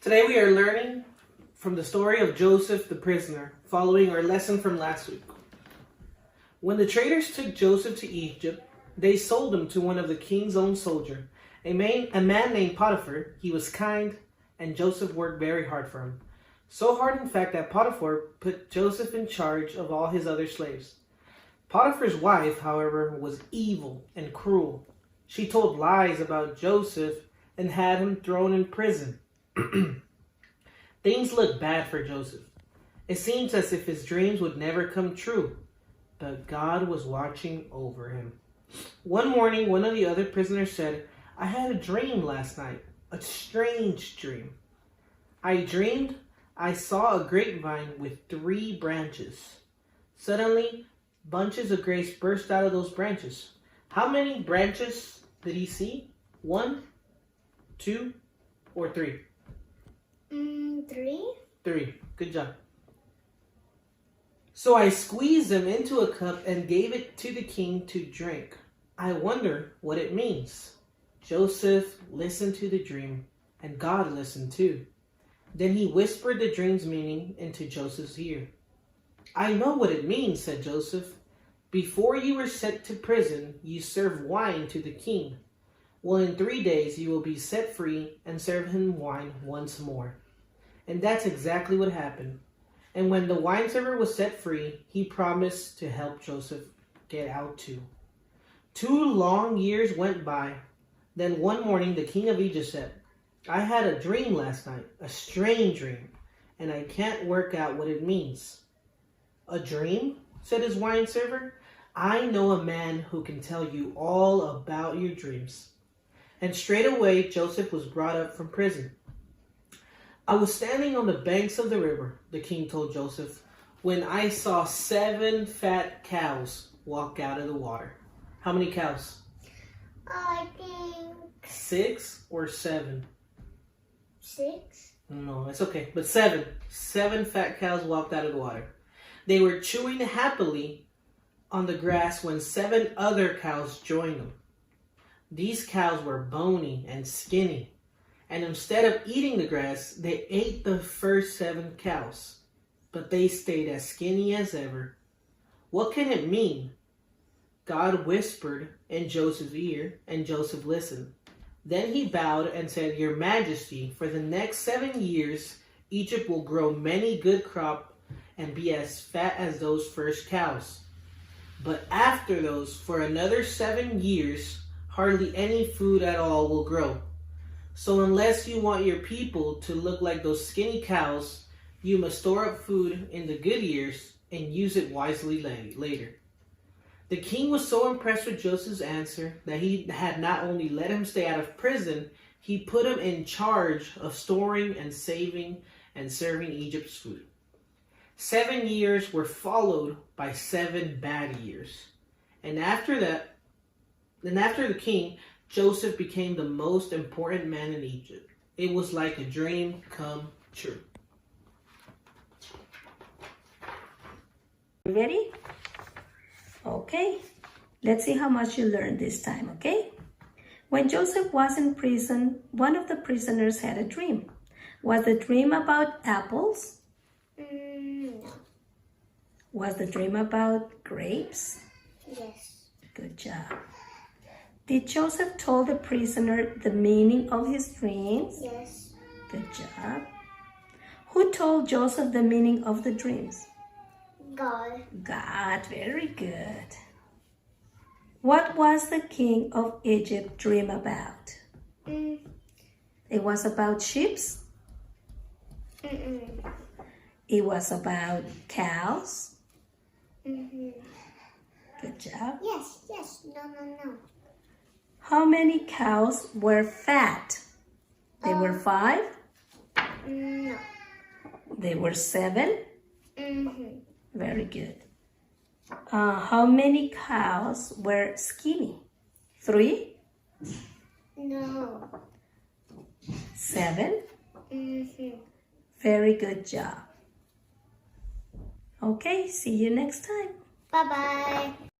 Today we are learning from the story of Joseph the prisoner, following our lesson from last week. When the traders took Joseph to Egypt, they sold him to one of the king's own soldiers, a man named Potiphar. He was kind, and Joseph worked very hard for him. So hard, in fact, that Potiphar put Joseph in charge of all his other slaves. Potiphar's wife, however, was evil and cruel. She told lies about Joseph and had him thrown in prison. Things looked bad for Joseph. It seems as if his dreams would never come true, but God was watching over him. One morning, one of the other prisoners said, "I had a dream last night, a strange dream. I dreamed I saw a grapevine with 3 branches. Suddenly, bunches of grapes burst out of those branches." How many branches did he see? 1, 2, or 3? 3. 3. Good job. "So I squeezed them into a cup and gave it to the king to drink. I wonder what it means." Joseph listened to the dream, and God listened too. Then he whispered the dream's meaning into Joseph's ear. "I know what it means," said Joseph. "Before you were sent to prison, you served wine to the king. Well, in 3 days you will be set free and serve him wine once more." And that's exactly what happened. And when the wine server was set free, he promised to help Joseph get out too. 2 long years went by. Then one morning the king of Egypt said, "I had a dream last night, a strange dream, and I can't work out what it means." "A dream?" said his wine server. "I know a man who can tell you all about your dreams." And straight away Joseph was brought up from prison. "I was standing on the banks of the river," the king told Joseph, "when I saw 7 fat cows walk out of the water." How many cows? I think 6 or 7? 6. No, it's okay. But 7. 7 fat cows walked out of the water. They were chewing happily on the grass when 7 other cows joined them. These cows were bony and skinny. And instead of eating the grass, they ate the first 7 cows. But they stayed as skinny as ever. What can it mean? God whispered in Joseph's ear, and Joseph listened. Then he bowed and said, "Your Majesty, for the next 7 years, Egypt will grow many good crops and be as fat as those first cows. But after those, for another 7 years, hardly any food at all will grow. So unless you want your people to look like those skinny cows, you must store up food in the good years and use it wisely later." The king was so impressed with Joseph's answer that he had not only let him stay out of prison, he put him in charge of storing and saving and serving Egypt's food. 7 years were followed by 7 bad years. And after the king, Joseph became the most important man in Egypt. It was like a dream come true. Ready? Okay. Let's see how much you learned this time, okay? When Joseph was in prison, one of the prisoners had a dream. Was the dream about apples? No. Was the dream about grapes? Yes. Good job. Did Joseph tell the prisoner the meaning of his dreams? Yes. Good job. Who told Joseph the meaning of the dreams? God. God, very good. What was the king of Egypt dream about? It was about sheep. It was about cows. Good job. Yes. No. How many cows were fat? They were 5? No. They were 7? Very good. How many cows were skinny? 3? No. 7? Very good job. Okay, see you next time. Bye-bye.